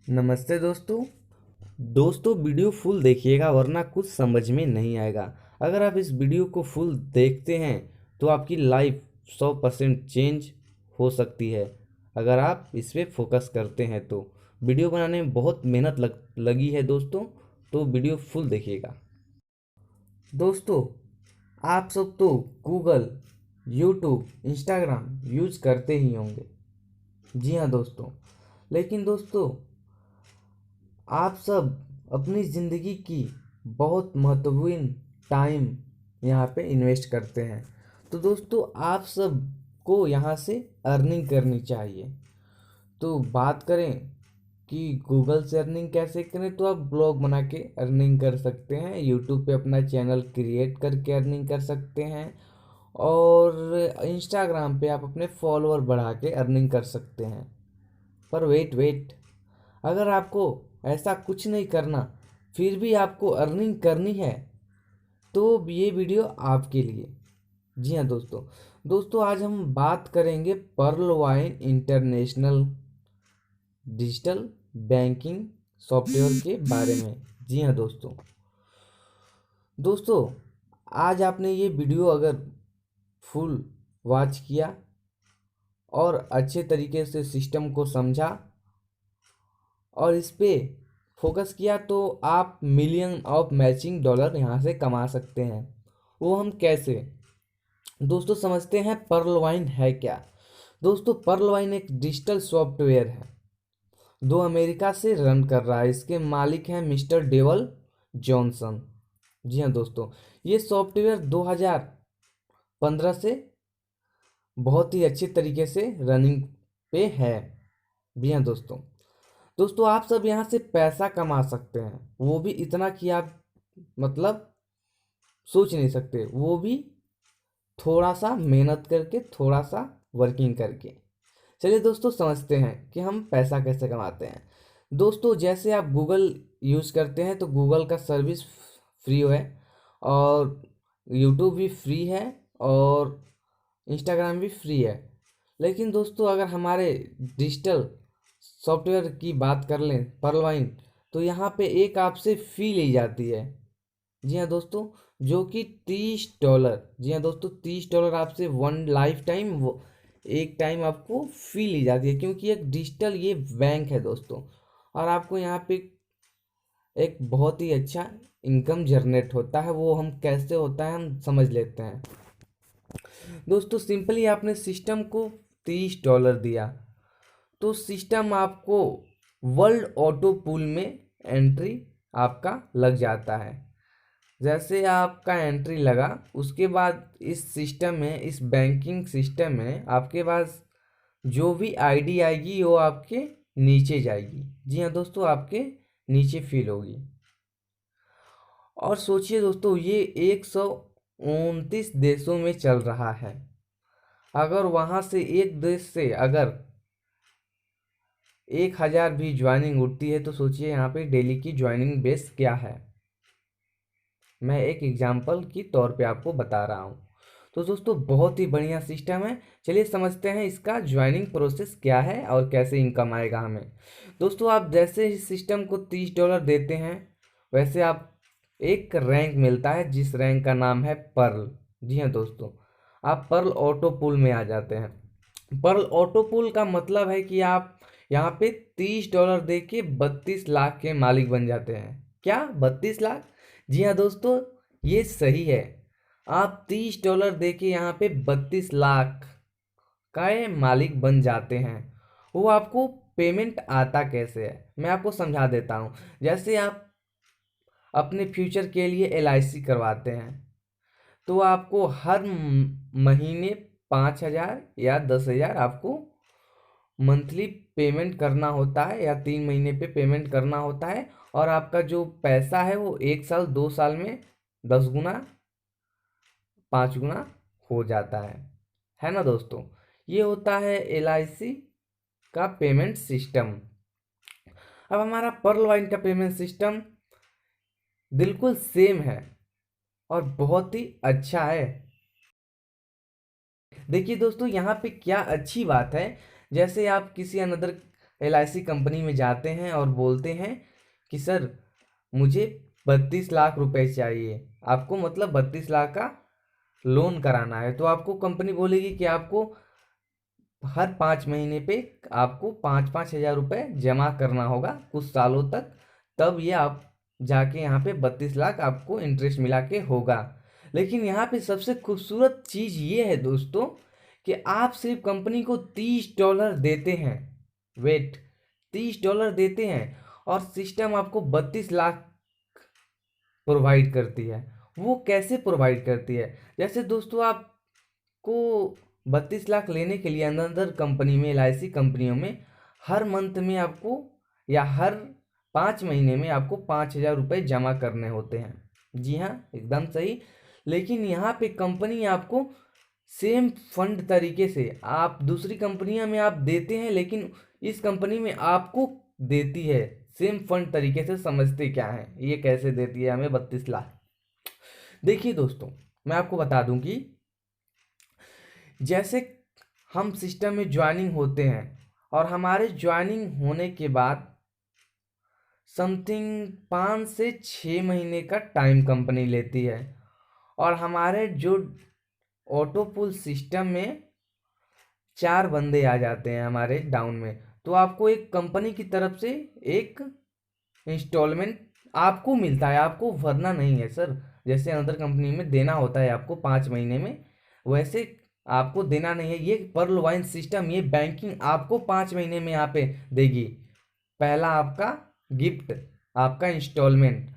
नमस्ते दोस्तों। Video full देखिएगा वरना कुछ समझ में नहीं आएगा। अगर आप इस वीडियो को फुल देखते हैं तो आपकी लाइफ 100% चेंज हो सकती है। अगर आप इस पे फोकस करते हैं तो वीडियो बनाने में बहुत मेहनत लगी है दोस्तों, तो वीडियो फुल देखिएगा। दोस्तों, आप सब तो गूगल, यूट्यूब, इंस्टाग्राम यूज करते ही होंगे। जी हाँ दोस्तों, लेकिन दोस्तों आप सब अपनी ज़िंदगी की बहुत महत्वपूर्ण टाइम यहाँ पे इन्वेस्ट करते हैं। तो दोस्तों आप सब को यहाँ से अर्निंग करनी चाहिए। तो बात करें कि गूगल से अर्निंग कैसे करें, तो आप ब्लॉग बना के अर्निंग कर सकते हैं, यूट्यूब पे अपना चैनल क्रिएट करके अर्निंग कर सकते हैं, और इंस्टाग्राम पे आप अपने फॉलोअर बढ़ा के अर्निंग कर सकते हैं। पर वेट वेट, अगर आपको ऐसा कुछ नहीं करना फिर भी आपको अर्निंग करनी है तो ये वीडियो आपके लिए। जी हाँ दोस्तों, आज हम बात करेंगे Pearl Wine International digital banking software के बारे में। जी हाँ दोस्तों, आज आपने ये वीडियो अगर फुल वॉच किया और अच्छे तरीके से सिस्टम को समझा और इस पे फोकस किया तो आप मिलियन ऑफ मैचिंग डॉलर यहाँ से कमा सकते हैं। वो हम कैसे? दोस्तों समझते हैं पर्ल वाइन है क्या। दोस्तों पर्ल वाइन एक डिजिटल सॉफ्टवेयर है, दो अमेरिका से रन कर रहा है। इसके मालिक हैं मिस्टर डेवल जॉनसन। जी हाँ दोस्तों, ये सॉफ्टवेयर 2015 से बहुत ही अच्छे तरीके से रनिंग पे है। जी हाँ दोस्तों, आप सब यहाँ से पैसा कमा सकते हैं, वो भी इतना कि आप मतलब सोच नहीं सकते, वो भी थोड़ा सा मेहनत करके, थोड़ा सा वर्किंग करके। चलिए दोस्तों समझते हैं कि हम पैसा कैसे कमाते हैं। दोस्तों जैसे आप गूगल यूज़ करते हैं तो गूगल का सर्विस फ्री है, और यूट्यूब भी फ्री है, और इंस्टाग्राम भी फ्री है। लेकिन दोस्तों अगर हमारे डिजिटल सॉफ्टवेयर की बात कर लें पर्लवाइन, तो यहाँ पे एक आपसे फ़ी ली जाती है। जी हाँ दोस्तों, जो कि $30। जी हाँ दोस्तों, $30 आपसे वन लाइफ टाइम, वो एक टाइम आपको फ़ी ली जाती है, क्योंकि एक डिजिटल ये बैंक है दोस्तों। और आपको यहाँ पे एक बहुत ही अच्छा इनकम जनरेट होता है। वो हम कैसे होता है हम समझ लेते हैं। दोस्तों सिंपली आपने सिस्टम को $30 दिया तो सिस्टम आपको वर्ल्ड ऑटो पूल में एंट्री आपका लग जाता है। जैसे आपका एंट्री लगा उसके बाद इस सिस्टम में, इस बैंकिंग सिस्टम में आपके पास जो भी आईडी आएगी वो आपके नीचे जाएगी। जी हाँ दोस्तों, आपके नीचे फिल होगी। और सोचिए दोस्तों, ये 129 देशों में चल रहा है। अगर वहाँ से एक देश से अगर 1000 भी ज्वाइनिंग उठती है तो सोचिए यहाँ पे डेली की ज्वाइनिंग बेस क्या है। मैं एक एग्जांपल की तौर पे आपको बता रहा हूँ। तो दोस्तों बहुत ही बढ़िया सिस्टम है। चलिए समझते हैं इसका ज्वाइनिंग प्रोसेस क्या है और कैसे इनकम आएगा हमें। दोस्तों आप जैसे ही सिस्टम को $30 देते हैं, वैसे आप एक रैंक मिलता है जिस रैंक का नाम है पर्ल। जी हाँ दोस्तों, आप पर्ल ऑटो पूल में आ जाते हैं। पर्ल ऑटो पूल का मतलब है कि आप यहाँ पे $30 दे के 32 लाख के मालिक बन जाते हैं। क्या 32 लाख? जी हाँ दोस्तों, ये सही है। आप $30 दे के यहाँ पे 32 लाख का ये मालिक बन जाते हैं। वो आपको पेमेंट आता कैसे है मैं आपको समझा देता हूँ। जैसे आप अपने फ्यूचर के लिए LIC करवाते हैं तो आपको हर महीने 5,000 या 10,000 आपको मंथली पेमेंट करना होता है, या 3 महीने पे पेमेंट करना होता है। और आपका जो पैसा है वो 1 साल 2 साल में 10 गुना 5 गुना हो जाता है ना दोस्तों। ये होता है LIC का पेमेंट सिस्टम। अब हमारा पर्ल वाइन का पेमेंट सिस्टम बिल्कुल सेम है और बहुत ही अच्छा है। देखिए दोस्तों यहाँ पे क्या अच्छी बात है, जैसे आप किसी अनदर LIC कंपनी में जाते हैं और बोलते हैं कि सर मुझे 32 लाख रुपए चाहिए, आपको मतलब 32 लाख का लोन कराना है, तो आपको कंपनी बोलेगी कि आपको हर 5 महीने पे आपको 5-5 हज़ार रुपये जमा करना होगा कुछ सालों तक, तब ये आप जाके यहाँ पे 32 लाख आपको इंटरेस्ट मिला के होगा। लेकिन यहाँ पे सबसे खूबसूरत चीज़ ये है दोस्तों कि आप सिर्फ कंपनी को $30 देते हैं, वेट, $30 देते हैं और सिस्टम आपको 32 लाख प्रोवाइड करती है। वो कैसे प्रोवाइड करती है? जैसे दोस्तों आपको 32 लाख लेने के लिए अंदर कंपनी में, LIC कंपनियों में हर मंथ में आपको या हर 5 महीने में आपको 5,000 रुपये जमा करने होते हैं। जी हाँ, एकदम सही। लेकिन यहाँ पे कंपनी आपको सेम फंड तरीके से, आप दूसरी कंपनियों में आप देते हैं लेकिन इस कंपनी में आपको देती है सेम फंड तरीके से। समझते क्या है ये कैसे देती है हमें 32 लाख? देखिए दोस्तों, मैं आपको बता दूं कि जैसे हम सिस्टम में ज्वाइनिंग होते हैं और हमारे ज्वाइनिंग होने के बाद समथिंग 5 से 6 महीने का टाइम कंपनी लेती है और हमारे जो ऑटो पुल सिस्टम में 4 बंदे आ जाते हैं हमारे डाउन में, तो आपको एक कंपनी की तरफ से एक इंस्टॉलमेंट आपको मिलता है, आपको भरना नहीं है सर। जैसे अदर कंपनी में देना होता है आपको 5 महीने में, वैसे आपको देना नहीं है। ये पर्ल वाइन सिस्टम, ये बैंकिंग आपको 5 महीने में यहाँ पे देगी। पहला आपका गिफ्ट, आपका इंस्टॉलमेंट,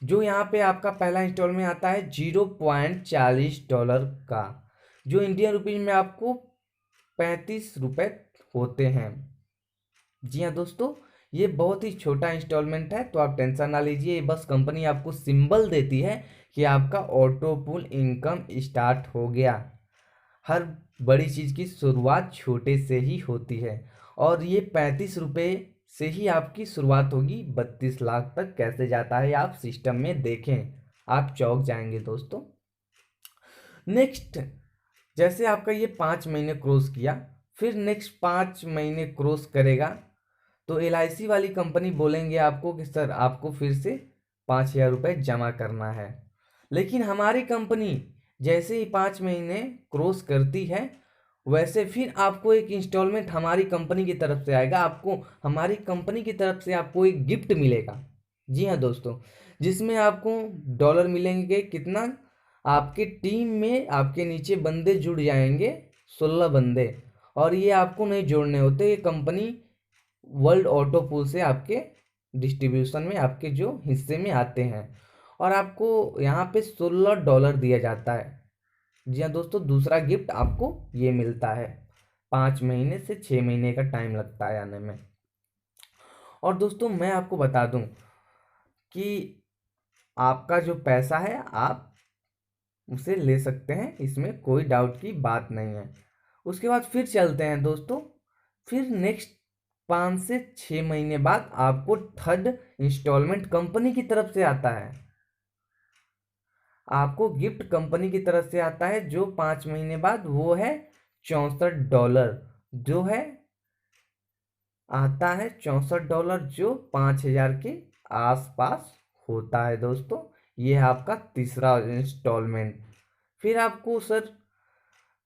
जो यहाँ पे आपका पहला इंस्टॉलमेंट आता है $0.40 का, जो इंडियन रुपीज में आपको 35 रुपये होते हैं। जी हाँ दोस्तों, ये बहुत ही छोटा इंस्टॉलमेंट है, तो आप टेंशन ना लीजिए। बस कंपनी आपको सिंबल देती है कि आपका ऑटो पुल इनकम स्टार्ट हो गया। हर बड़ी चीज़ की शुरुआत छोटे से ही होती है और ये 35 रुपये से ही आपकी शुरुआत होगी। 32 लाख तक कैसे जाता है आप सिस्टम में देखें, आप चौंक जाएंगे दोस्तों। नेक्स्ट, जैसे आपका ये 5 महीने क्रॉस किया, फिर नेक्स्ट 5 महीने क्रॉस करेगा तो LIC वाली कंपनी बोलेंगे आपको कि सर आपको फिर से 5,000 रुपये जमा करना है। लेकिन हमारी कंपनी जैसे ही 5 महीने क्रॉस करती है, वैसे फिर आपको एक इंस्टॉलमेंट हमारी कंपनी की तरफ से आएगा। आपको हमारी कंपनी की तरफ से आपको एक गिफ्ट मिलेगा। जी हाँ दोस्तों, जिसमें आपको डॉलर मिलेंगे। कितना? आपके टीम में आपके नीचे बंदे जुड़ जाएंगे, 16 बंदे, और ये आपको नहीं जोड़ने होते। ये कंपनी वर्ल्ड ऑटो पूल से आपके डिस्ट्रीब्यूशन में, आपके जो हिस्से में आते हैं, और आपको यहाँ पे $16 दिया जाता है। जी हाँ दोस्तों, दूसरा गिफ्ट आपको ये मिलता है। 5 महीने से 6 महीने का टाइम लगता है आने में। और दोस्तों मैं आपको बता दूं कि आपका जो पैसा है आप उसे ले सकते हैं, इसमें कोई डाउट की बात नहीं है। उसके बाद फिर चलते हैं दोस्तों, फिर नेक्स्ट 5 से 6 महीने बाद आपको थर्ड इंस्टॉलमेंट कंपनी की तरफ से आता है। आपको गिफ्ट कंपनी की तरफ से आता है जो 5 महीने बाद, वो है $64, जो है आता है $64, जो 5,000 के आसपास होता है दोस्तों। ये है आपका तीसरा इंस्टॉलमेंट। फिर आपको सर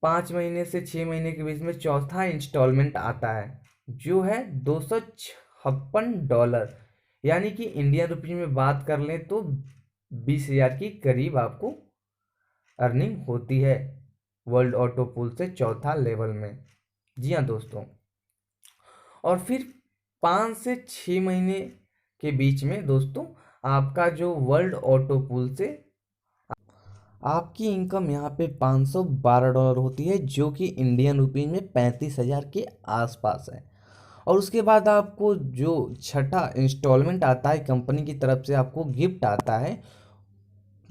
5 महीने से 6 महीने के बीच में चौथा इंस्टॉलमेंट आता है, जो है $256, यानी कि इंडियन रुपये में बात कर लें तो 20,000 की करीब आपको अर्निंग होती है वर्ल्ड ऑटो पूल से चौथा लेवल में। जी हाँ दोस्तों, और फिर 5 से 6 महीने के बीच में दोस्तों आपका जो वर्ल्ड ऑटो पूल से आपकी इनकम यहाँ पे $512 होती है, जो कि इंडियन रुपीज में 35,000 के आसपास है। और उसके बाद आपको जो छठा इंस्टॉलमेंट आता है कंपनी की तरफ से, आपको गिफ्ट आता है,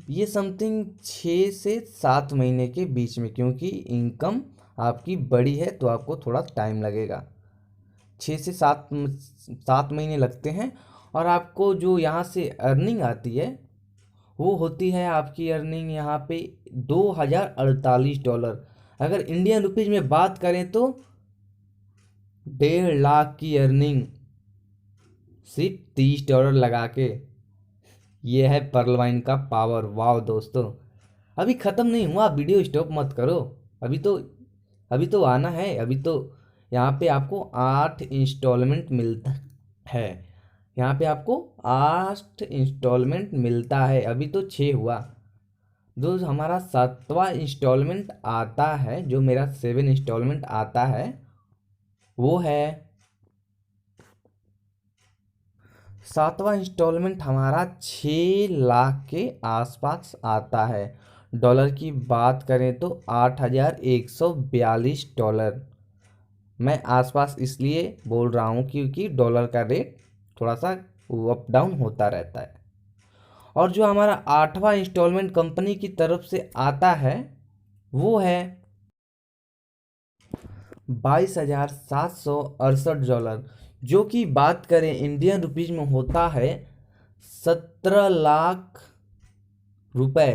ये समथिंग 6 से 7 महीने के बीच में, क्योंकि इनकम आपकी बड़ी है तो आपको थोड़ा टाइम लगेगा। 6 से 7 महीने लगते हैं। और आपको जो यहाँ से अर्निंग आती है वो होती है आपकी अर्निंग यहाँ पे $2,048। अगर इंडियन रुपीज में बात करें तो 1.5 लाख की अर्निंग सिर्फ $30 लगा के। ये है पर्ल वाइन का पावर। वाह दोस्तों, अभी ख़त्म नहीं हुआ, वीडियो स्टॉप मत करो। अभी तो आना है। अभी तो यहाँ पे आपको 8 इंस्टॉलमेंट मिलता है। यहाँ पे आपको 8 इंस्टॉलमेंट मिलता है। अभी तो 6 हुआ। जो हमारा 7वां इंस्टॉलमेंट आता है, जो मेरा 7 इंस्टॉलमेंट आता है, वो है 7वां इंस्टॉलमेंट हमारा 6 लाख के आसपास आता है। डॉलर की बात करें तो $8,142। मैं आसपास इसलिए बोल रहा हूँ क्योंकि डॉलर का रेट थोड़ा सा अप डाउन होता रहता है। और जो हमारा 8वां इंस्टॉलमेंट कंपनी की तरफ से आता है, वो है $22,768, जो कि बात करें इंडियन रुपीज में होता है 17 लाख रुपए।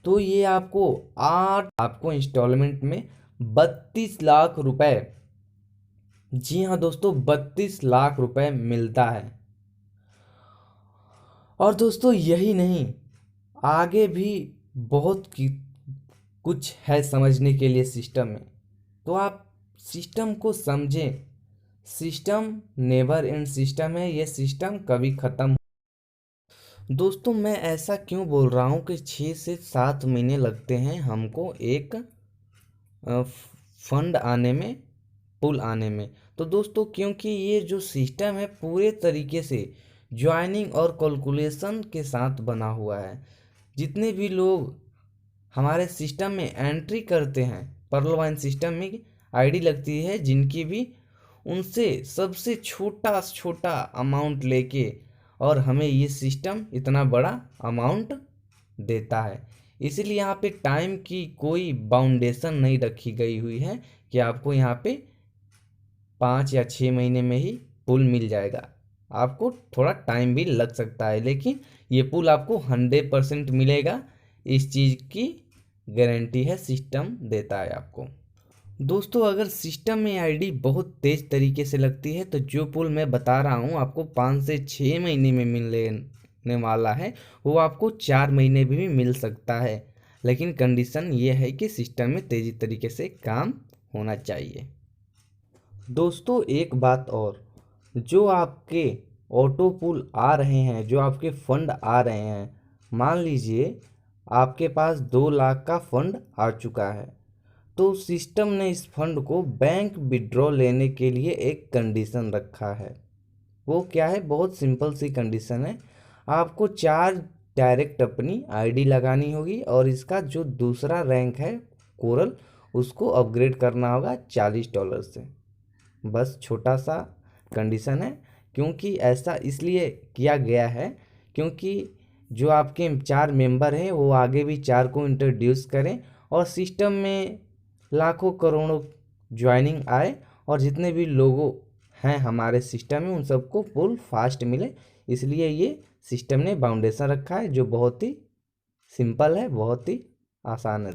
तो ये आपको इंस्टॉलमेंट में 32 लाख रुपए, जी हाँ दोस्तों, 32 लाख रुपए मिलता है। और दोस्तों यही नहीं, आगे भी बहुत कुछ है समझने के लिए सिस्टम में। तो आप सिस्टम को समझें। सिस्टम नेवर एंड सिस्टम है, ये सिस्टम कभी ख़त्म। दोस्तों मैं ऐसा क्यों बोल रहा हूँ कि 6 से 7 महीने लगते हैं हमको एक फंड आने में, पुल आने में। तो दोस्तों क्योंकि ये जो सिस्टम है पूरे तरीके से ज्वाइनिंग और कैलकुलेशन के साथ बना हुआ है। जितने भी लोग हमारे सिस्टम में एंट्री करते हैं, पर्ल वाइन सिस्टम में आईडी लगती है जिनकी भी, उनसे सबसे छोटा छोटा अमाउंट लेके और हमें ये सिस्टम इतना बड़ा अमाउंट देता है। इसीलिए यहाँ पे टाइम की कोई बाउंडेशन नहीं रखी गई हुई है कि आपको यहाँ पे 5 या 6 महीने में ही पुल मिल जाएगा। आपको थोड़ा टाइम भी लग सकता है, लेकिन ये पुल आपको 100% मिलेगा। इस चीज़ की गारंटी है, सिस्टम देता है आपको। दोस्तों अगर सिस्टम में आईडी बहुत तेज़ तरीके से लगती है तो जो पुल मैं बता रहा हूँ आपको 5 से 6 महीने में मिलने वाला है, वो आपको 4 महीने भी मिल सकता है। लेकिन कंडीशन ये है कि सिस्टम में तेज़ी तरीके से काम होना चाहिए। दोस्तों एक बात और, जो आपके ऑटो पुल आ रहे हैं, जो आपके फंड आ रहे हैं, मान लीजिए आपके पास 2 लाख का फंड आ चुका है, तो सिस्टम ने इस फंड को बैंक विड्रॉ लेने के लिए एक कंडीशन रखा है। वो क्या है? बहुत सिंपल सी कंडीशन है। आपको 4 डायरेक्ट अपनी आईडी लगानी होगी और इसका जो दूसरा रैंक है कोरल, उसको अपग्रेड करना होगा $40 से। बस छोटा सा कंडीशन है। क्योंकि ऐसा इसलिए किया गया है क्योंकि जो आपके 4 मेंबर हैं वो आगे भी 4 को इंट्रोड्यूस करें और सिस्टम में लाखों करोड़ों ज्वाइनिंग आए और जितने भी लोगों हैं हमारे सिस्टम में उन सबको फुल फास्ट मिले। इसलिए ये सिस्टम ने बाउंडेशन रखा है जो बहुत ही सिंपल है, बहुत ही आसान है।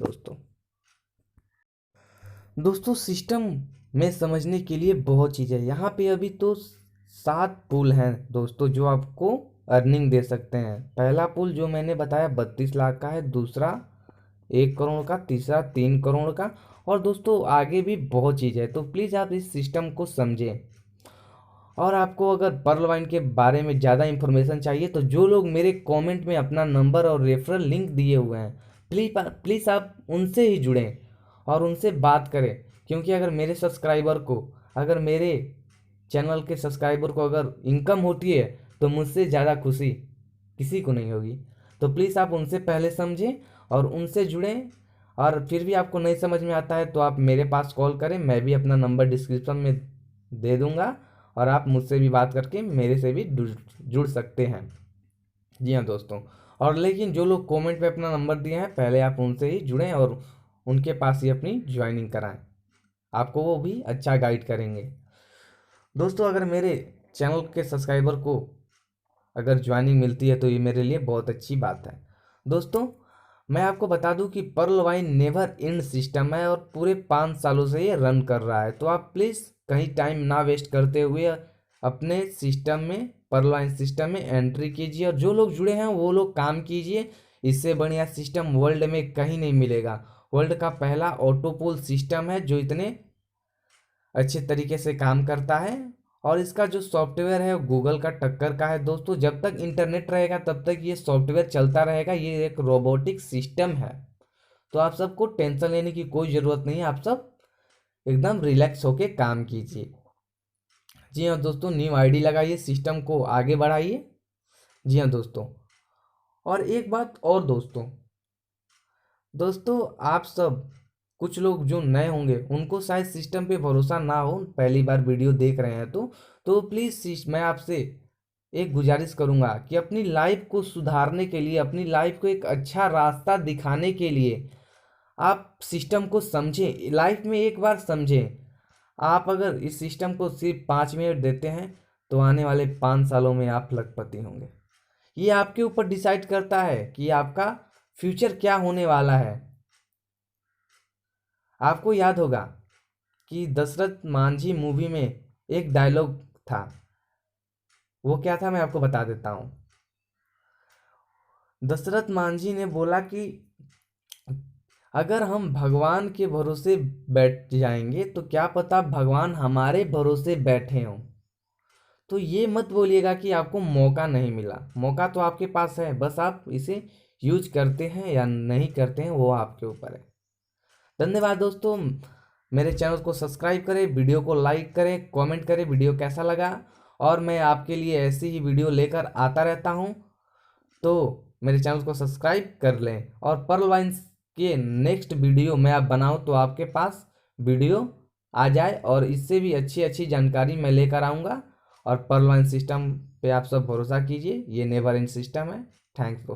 दोस्तों सिस्टम में समझने के लिए बहुत चीज़ है। यहाँ पे अभी तो 7 पुल हैं दोस्तों जो आपको अर्निंग दे सकते हैं। पहला पुल जो मैंने बताया 32 लाख का है, दूसरा 1 करोड़ का, तीसरा 3 करोड़ का, और दोस्तों आगे भी बहुत चीज़ है। तो प्लीज़ आप इस सिस्टम को समझें। और आपको अगर पर्ल वाइन के बारे में ज़्यादा इन्फॉर्मेशन चाहिए तो जो लोग मेरे कमेंट में अपना नंबर और रेफरल लिंक दिए हुए हैं, प्लीज़ आप उनसे ही जुड़ें और उनसे बात करें। क्योंकि अगर मेरे चैनल के सब्सक्राइबर को अगर इनकम होती है तो मुझसे ज़्यादा खुशी किसी को नहीं होगी। तो प्लीज़ आप उनसे पहले समझें और उनसे जुड़ें। और फिर भी आपको नहीं समझ में आता है तो आप मेरे पास कॉल करें, मैं भी अपना नंबर डिस्क्रिप्शन में दे दूँगा और आप मुझसे भी बात करके मेरे से भी जुड़ सकते हैं। जी हाँ दोस्तों, और लेकिन जो लोग कमेंट पे अपना नंबर दिए हैं पहले आप उनसे ही जुड़ें और उनके पास ही अपनी ज्वाइनिंग कराएं, आपको वो भी अच्छा गाइड करेंगे। दोस्तों अगर मेरे चैनल के सब्सक्राइबर को अगर ज्वाइनिंग मिलती है तो ये मेरे लिए बहुत अच्छी बात है। दोस्तों मैं आपको बता दूं कि Pearl Wine never end system है और पूरे 5 सालों से ये रन कर रहा है। तो आप प्लीज़ कहीं टाइम ना वेस्ट करते हुए अपने सिस्टम में, परलाइन सिस्टम में एंट्री कीजिए और जो लोग जुड़े हैं वो लोग काम कीजिए। इससे बढ़िया सिस्टम वर्ल्ड में कहीं नहीं मिलेगा। वर्ल्ड का पहला ऑटोपोल सिस्टम है जो इतने अच्छे तरीके से काम करता है, और इसका जो सॉफ्टवेयर है गूगल का टक्कर का है दोस्तों। जब तक इंटरनेट रहेगा तब तक ये सॉफ्टवेयर चलता रहेगा। ये एक रोबोटिक सिस्टम है, तो आप सबको टेंशन लेने की कोई ज़रूरत नहीं है। आप सब एकदम रिलैक्स होके काम कीजिए। जी हाँ दोस्तों, न्यू आईडी लगाइए, सिस्टम को आगे बढ़ाइए। जी हाँ दोस्तों, और एक बात और दोस्तों, आप सब कुछ लोग जो नए होंगे उनको शायद सिस्टम पे भरोसा ना हो, पहली बार वीडियो देख रहे हैं तो प्लीज़ मैं आपसे एक गुजारिश करूंगा कि अपनी लाइफ को सुधारने के लिए, अपनी लाइफ को एक अच्छा रास्ता दिखाने के लिए आप सिस्टम को समझें, लाइफ में एक बार समझें। आप अगर इस सिस्टम को सिर्फ 5 मिनट देते हैं तो आने वाले 5 सालों में आप लखपति होंगे। ये आपके ऊपर डिसाइड करता है कि आपका फ्यूचर क्या होने वाला है। आपको याद होगा कि दशरथ मांझी मूवी में एक डायलॉग था, वो क्या था मैं आपको बता देता हूँ। दशरथ मांझी ने बोला कि अगर हम भगवान के भरोसे बैठ जाएंगे तो क्या पता भगवान हमारे भरोसे बैठे हों। तो ये मत बोलिएगा कि आपको मौका नहीं मिला। मौका तो आपके पास है, बस आप इसे यूज करते हैं या नहीं करते हैं वो आपके ऊपर है। धन्यवाद दोस्तों। मेरे चैनल को सब्सक्राइब करें, वीडियो को लाइक करें, कमेंट करें वीडियो कैसा लगा, और मैं आपके लिए ऐसी ही वीडियो लेकर आता रहता हूं। तो मेरे चैनल को सब्सक्राइब कर लें, और पर्ल वाइन्स के नेक्स्ट वीडियो मैं आप बनाऊं तो आपके पास वीडियो आ जाए, और इससे भी अच्छी अच्छी जानकारी मैं लेकर आऊँगा। और पर्ल वाइन सिस्टम पे आप सब भरोसा कीजिए, ये नेवर एंड सिस्टम है। थैंक्स।